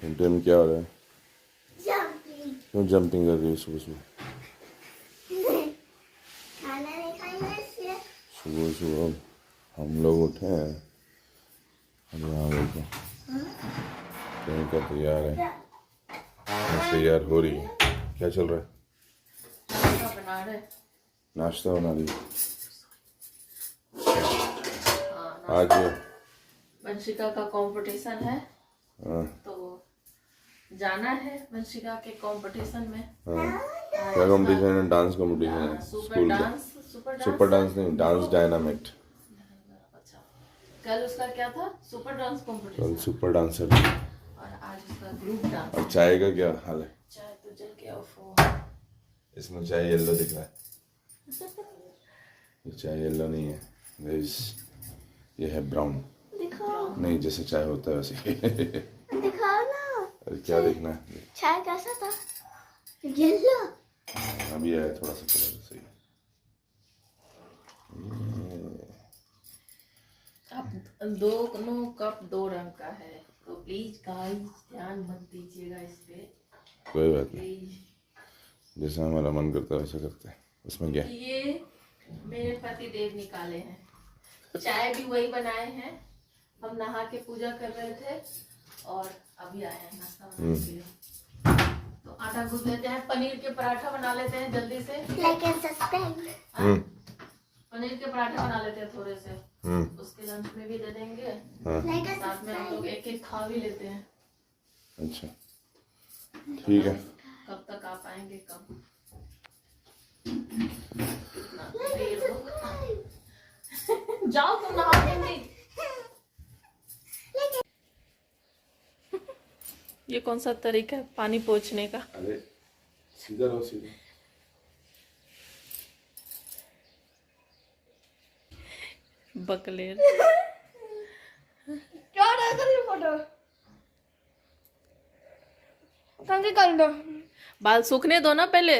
इंटरन क्या हो रहा है? जंपिंग। क्यों जंपिंग कर रही है सुबह सुबह? खाना नहीं खाएंगे इसलिए। सुबह सुबह हम लोग उठे हैं और यहाँ देखो कहीं का तैयार है, तैयार हो रही है। क्या चल रहा है? बना रहे। नाश्ता बना रही है। हाँ, आज वंशिका का कंपटीशन है हाँ तो जाना है वंशिका के कंपटीशन में। हाँ क्या कंपटीशन है? डांस कंपटीशन है सुपर स्कूल का। डांस। सुपर डांस नहीं, डांस डायनामिट। अच्छा, कल उसका क्या था? सुपर डांस कल कंपटीशन सुपर डांसर। और आज उसका ग्रुप डांस। और चाय का क्या हाल है? चाय तो जल गया। ओफो, इसमें चाय येलो दिख रहा है। ये चाय येलो नहीं है गाइस, ये है ब्राउन। दिखाओ। नहीं, जैसे चाय होता है वैसे। दिखाओ ना। अरे क्या देखना है? चाय कैसा था? येलो। अभी आया थोड़ा सा कलर सही। अब दोनों कप दो रंग का है तो प्लीज गाइस ध्यान मत दीजिएगा इस पे। कोई बात नहीं, प्लीज। जैसा हमारा मन करता है वैसा करते हैं। उसमें क्या? ये मेरे पति देव निकाले हैं, चाय भी वही बनाए हैं। हम नहा के पूजा कर रहे थे और अभी आए हैं नाश्ता बनाने के लिए। तो आटा गूंथ लेते हैं, पनीर के पराठा बना लेते हैं जल्दी से। Like and subscribe. पनीर के पराठे बना लेते हैं थोड़े से, उसके लंच में भी दे देंगे। लाइक एंड साथ में हम लोग एक एक खा भी लेते हैं। अच्छा ठीक है। कब तक आ पाएंगे? कब? कितना देर होगा? जाओ तुम नहा लेंगे। ये कौन सा तरीका है पानी पोंछने का? अरे सीधा रहो, सीधा। बकलेर। क्या डाल कर फोटो कंगी कर दो। बाल सूखने दो ना पहले,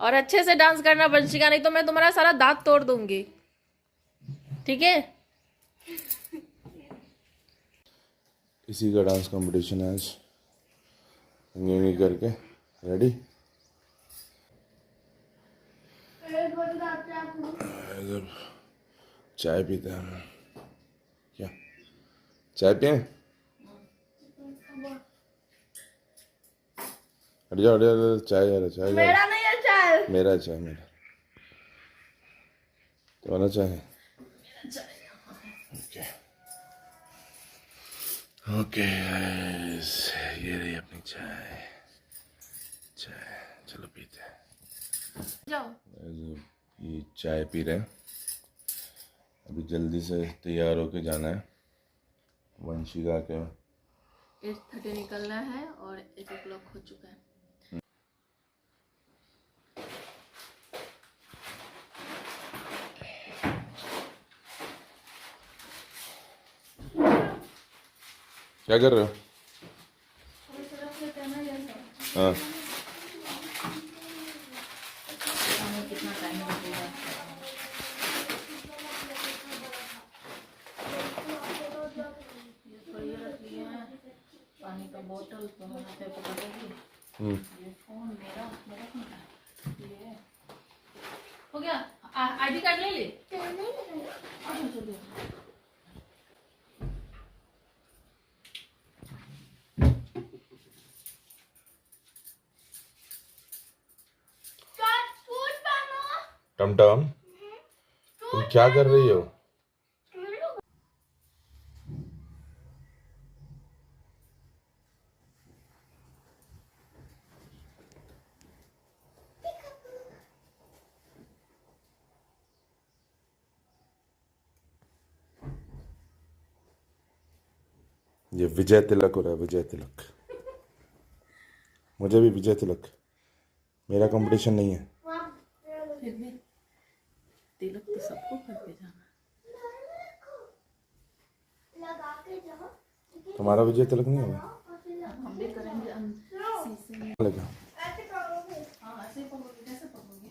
और अच्छे से डांस करना वंशिका, नहीं तो मैं तुम्हारा सारा दांत तोड़ दूंगी, ठीक है? इसी का डांस कंपटीशन है आज। कंगी करके रेडी। इधर चाय पीते हैं। क्या चाय पिए? हट जाओ, हट जाओ। चाय है, चाय मेरा नहीं है चाय। मेरा चाय, मेरा तो वाला चाय है। ओके ओके, ये रही अपनी चाय। चाय चलो पीते हैं। जाओ। ये चाय पी रहे हैं। अभी जल्दी से तैयार होके जाना है वंशिका के। 8:30 निकलना है और 1 o'clock हो चुका है। क्या कर रहे हो? हाँ कितना टाइम लगेगा? ये थोड़ी रख लिए हैं पानी का बोतल, तो हाथ पे पकड़ेगी। ये फोन मेरा मेरा फोन है। ये हो गया। आईडी कार्ड ले ली? अच्छा चलो। टमटम, तुम क्या कर रही हो? ये विजय तिलक हो रहा है, विजय तिलक। मुझे भी विजय तिलक। मेरा कंपटीशन नहीं है। फिर भी तिलक तो सबको करके जाना। लगा के जाओ। तुम्हारा विजय तिलक नहीं होगा? हम भी करेंगे शीशे में। लगा। ऐसे करोगे। हाँ ऐसे पकड़ोगे, कैसे पकड़ोगे?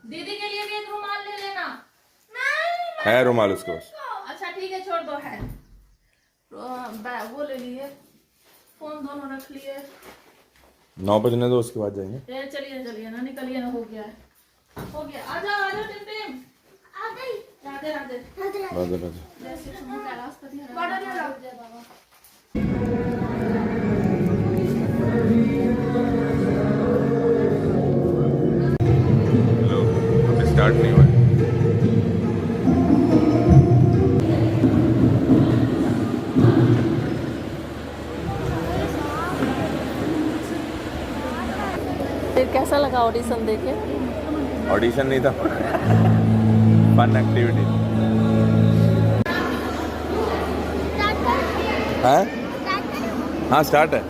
दीदी के लिए भी एक रुमाल ले लेना। है रुमाल उसके पास? अच्छा ठीक है, छोड़ दो। है वो ले लिए। फोन दोनों रख लिए। 9 बजने दो, उसके बाद जाएंगे। ये चलिए ना, निकलिए ना, हो गया है, हो गया। आ जाओ टिम टिम। आ गई। राधे राधे। राधे राधे। जय श्री कृष्ण, कैलाशपति हरे बड़ा राम, लगा। जय बाबा। हेलो, अभी स्टार्ट नहीं हुआ है। फिर कैसा लगा ऑडिशन देके? ऑडिशन नहीं था, फन एक्टिविटी। हाँ हाँ, स्टार्ट है।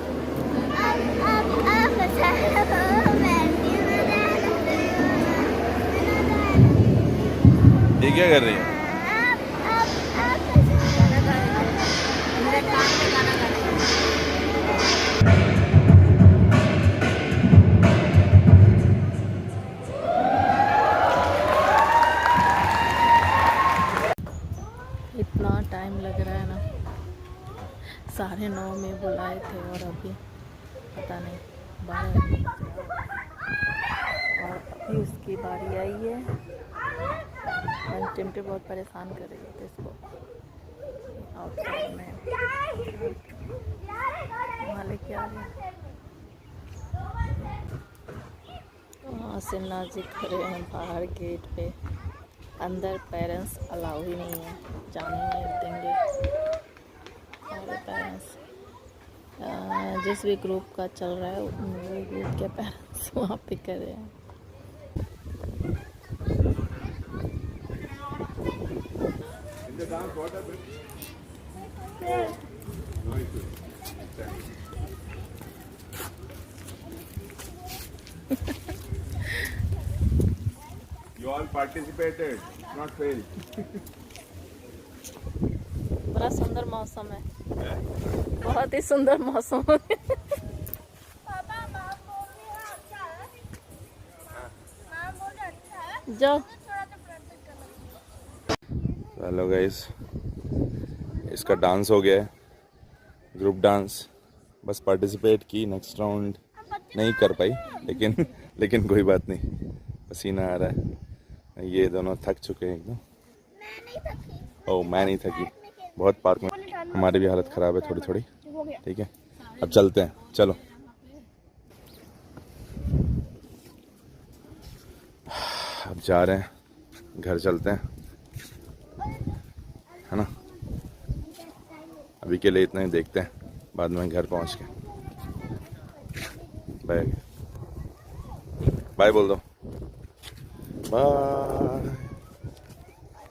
ये क्या कर रही है? इतना टाइम लग रहा है ना, 9:30 में बुलाए थे और अभी पता नहीं 12 और अभी उसकी बारी आई है। टिमटे बहुत परेशान कर रही थी इसको आउटसाइड में, वहाँ लेके आ गया। वहाँ से नाजी खड़े हैं बाहर गेट पे, अंदर पेरेंट्स अलाउ ही नहीं है, जाने नहीं देंगे सारे पेरेंट्स। जिस भी ग्रुप का चल रहा है वो ग्रुप के पेरेंट्स वहाँ पे कर रहे हैं। You all participated, not failed. बड़ा सुंदर मौसम है, बहुत ही सुंदर मौसम है। पापा माँ बोल रही है अच्छा है। माँ बोल रही अच्छा है। जाओ। थोड़ा सा प्रैक्टिस करना। हेलो गाइस, इसका डांस हो गया है, ग्रुप डांस। बस पार्टिसिपेट की, नेक्स्ट राउंड नहीं कर पाई, लेकिन कोई बात नहीं, पसीना आ रहा है। ये दोनों थक चुके हैं एकदम। मैं नहीं थकी। ओह, मैं नहीं थकी, बहुत पार्क में हमारी भी हालत ख़राब है थोड़ी थोड़ी। हो गया। ठीक है, अब चलते हैं, चलो। अब जा रहे हैं, घर चलते हैं, है ना। अभी के लिए इतना ही, देखते हैं बाद में घर पहुंच के। बाय बाय बोल दो, बाय।